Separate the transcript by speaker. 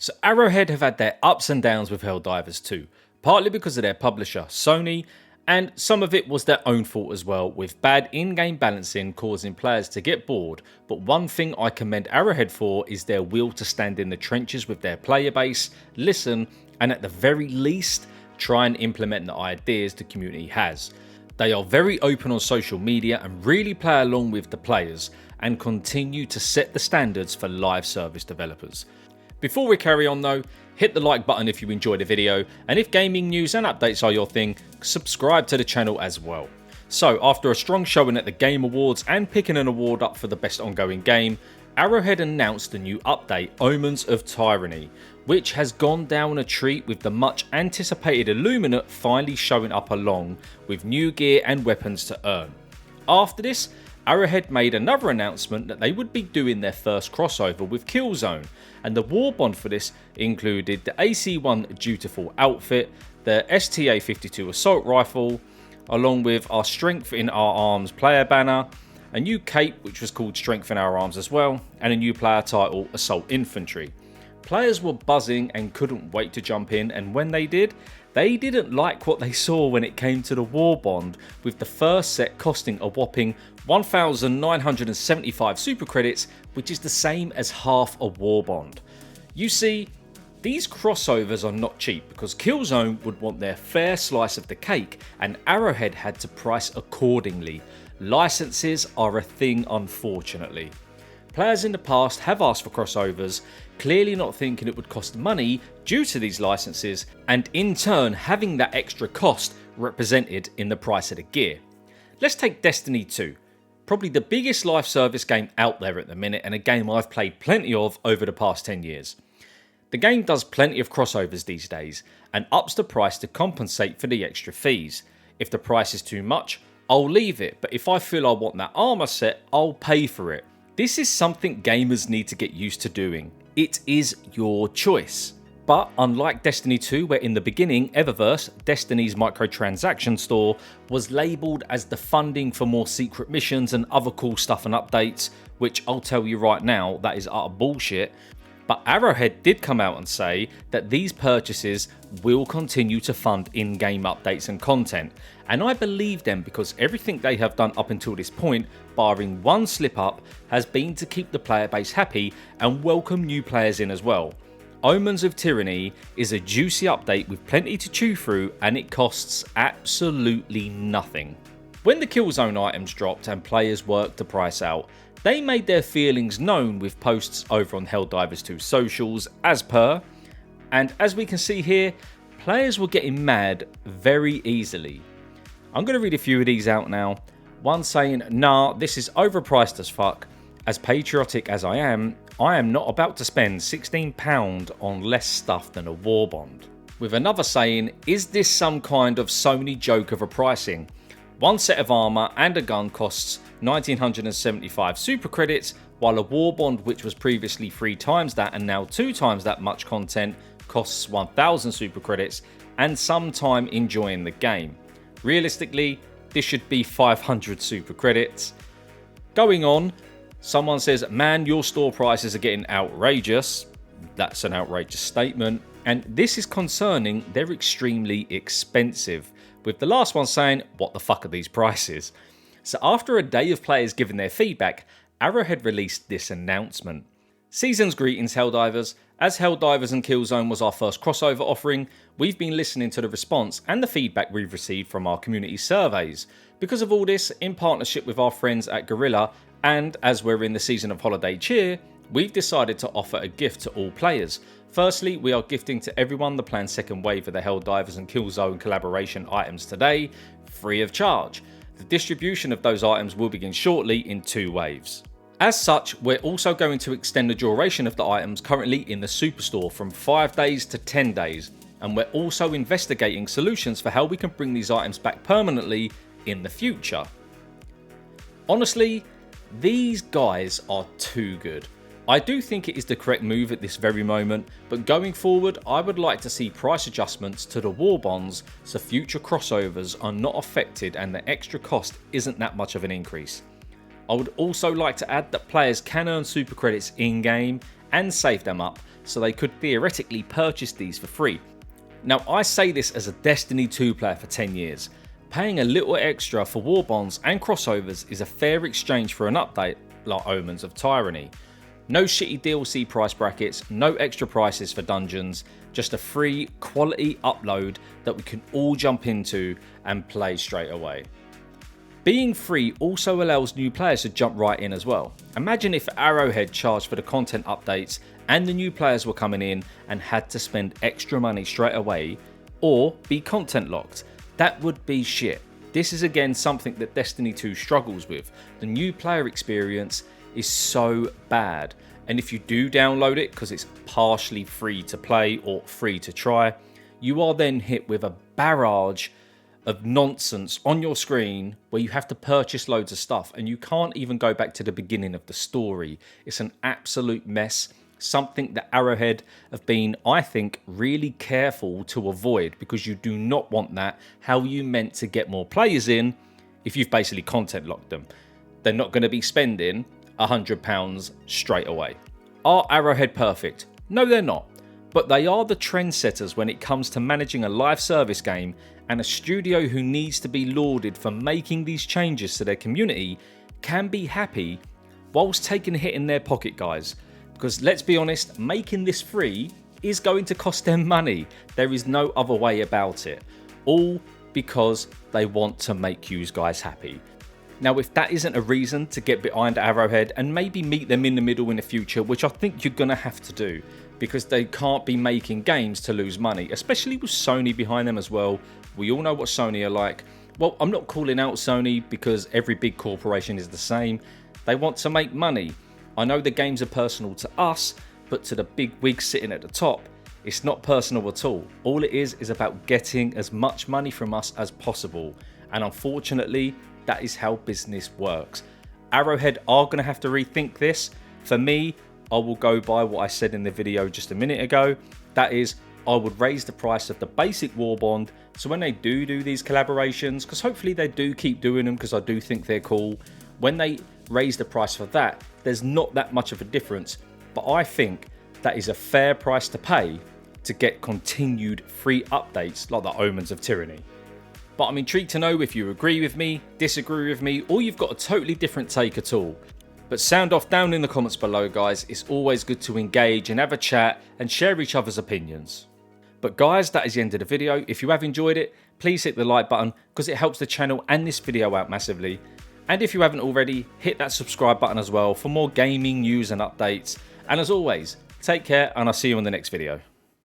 Speaker 1: So Arrowhead have had their ups and downs with Helldivers 2, partly because of their publisher Sony, and some of it was their own fault as well, with bad in-game balancing causing players to get bored. But one thing I commend Arrowhead for is their will to stand in the trenches with their player base, listen, and at the very least, try and implement the ideas the community has. They are very open on social media and really play along with the players, and continue to set the standards for live service developers. Before we carry on though, hit the like button if you enjoyed the video, and if gaming news and updates are your thing, subscribe to the channel as well. So after a strong showing at the Game Awards and picking an award up for the best ongoing game, Arrowhead announced the new update, Omens of Tyranny, which has gone down a treat with the much anticipated Illuminate finally showing up along with new gear and weapons to earn. After this, Arrowhead made another announcement that they would be doing their first crossover with Killzone, and the Warbond for this included the AC-1 Dutiful outfit, the STA-52 assault rifle, along with our Strength in Our Arms player banner, a new cape which was called Strength in Our Arms as well, and a new player title, Assault Infantry. Players were buzzing and couldn't wait to jump in, and when they did, they didn't like what they saw when it came to the Warbond, with the first set costing a whopping 1,975 super credits, which is the same as half a Warbond. You see, these crossovers are not cheap because Killzone would want their fair slice of the cake, and Arrowhead had to price accordingly. Licenses are a thing, unfortunately. Players in the past have asked for crossovers, clearly not thinking it would cost money due to these licenses, and in turn having that extra cost represented in the price of the gear. Let's take Destiny 2, probably the biggest live service game out there at the minute, and a game I've played plenty of over the past 10 years. The game does plenty of crossovers these days, and ups the price to compensate for the extra fees. If the price is too much, I'll leave it, but if I feel I want that armor set, I'll pay for it. This is something gamers need to get used to doing. It is your choice. But unlike Destiny 2, where in the beginning, Eververse, Destiny's microtransaction store, was labelled as the funding for more secret missions and other cool stuff and updates, which I'll tell you right now, that is utter bullshit. But Arrowhead did come out and say that these purchases will continue to fund in-game updates and content. And I believe them because everything they have done up until this point, barring one slip up, has been to keep the player base happy and welcome new players in as well. Omens of Tyranny is a juicy update with plenty to chew through, and it costs absolutely nothing. When the Killzone items dropped and players worked the price out, they made their feelings known with posts over on Helldivers 2 socials as per, and as we can see here, players were getting mad very easily. I'm going to read a few of these out now. One saying, nah, this is overpriced as fuck. As patriotic as I am not about to spend £16 on less stuff than a Warbond. With another saying, is this some kind of Sony joke of a pricing? One set of armor and a gun costs 1975 super credits, while a Warbond, which was previously 3 times that and now 2 times that much content, costs 1000 super credits and some time enjoying the game. Realistically, this should be 500 super credits. Going on, someone says, man, your store prices are getting outrageous. That's an outrageous statement. And this is concerning, they're extremely expensive. With the last one saying, what the fuck are these prices? So after a day of players giving their feedback, Arrowhead released this announcement. Season's greetings, Helldivers. As Helldivers and Killzone was our first crossover offering, we've been listening to the response and the feedback we've received from our community surveys. Because of all this, in partnership with our friends at Guerrilla, and as we're in the season of holiday cheer, we've decided to offer a gift to all players. Firstly, we are gifting to everyone the planned second wave of the Helldivers and Killzone collaboration items today, free of charge. The distribution of those items will begin shortly in 2 waves. As such, we're also going to extend the duration of the items currently in the Superstore from 5 days to 10 days, and we're also investigating solutions for how we can bring these items back permanently in the future. Honestly, these guys are too good. I do think it is the correct move at this very moment, but going forward I would like to see price adjustments to the Warbonds so future crossovers are not affected and the extra cost isn't that much of an increase. I would also like to add that players can earn super credits in game and save them up, so they could theoretically purchase these for free. Now, I say this as a Destiny 2 player for 10 years. Paying a little extra for Warbonds and crossovers is a fair exchange for an update like Omens of Tyranny. No shitty DLC price brackets, no extra prices for dungeons, just a free quality upload that we can all jump into and play straight away. Being free also allows new players to jump right in as well. Imagine if Arrowhead charged for the content updates and the new players were coming in and had to spend extra money straight away or be content locked. That would be shit. This is again something that Destiny 2 struggles with. The new player experience is so bad, and if you do download it because it's partially free to play or free to try, you are then hit with a barrage of nonsense on your screen where you have to purchase loads of stuff and you can't even go back to the beginning of the story. It's an absolute mess. Something that Arrowhead have been, I think, really careful to avoid, because you do not want that. How are you meant to get more players in if you've basically content locked them? They're not going to be spending £100 straight away. Are Arrowhead perfect? No, they're not. But they are the trendsetters when it comes to managing a live service game, and a studio who needs to be lauded for making these changes to their community can be happy whilst taking a hit in their pocket, guys. Because let's be honest, making this free is going to cost them money. There is no other way about it. All because they want to make you guys happy. Now, if that isn't a reason to get behind Arrowhead and maybe meet them in the middle in the future, which I think you're going to have to do, because they can't be making games to lose money, especially with Sony behind them as well. We all know what Sony are like. Well, I'm not calling out Sony because every big corporation is the same. They want to make money. I know the games are personal to us, but to the big wigs sitting at the top, it's not personal at all. All it is about getting as much money from us as possible. And unfortunately, that is how business works. Arrowhead are going to have to rethink this. For me, I will go by what I said in the video just a minute ago. That is, I would raise the price of the basic Warbond. So when they do these collaborations, because hopefully they do keep doing them, because I do think they're cool. When they raise the price for that, there's not that much of a difference. But I think that is a fair price to pay to get continued free updates like the Omens of Tyranny. But I'm intrigued to know if you agree with me, disagree with me, or you've got a totally different take at all. But sound off down in the comments below, guys. It's always good to engage and have a chat and share each other's opinions. But guys, that is the end of the video. If you have enjoyed it, please hit the like button because it helps the channel and this video out massively. And if you haven't already, hit that subscribe button as well for more gaming news and updates. And as always, take care and I'll see you in the next video.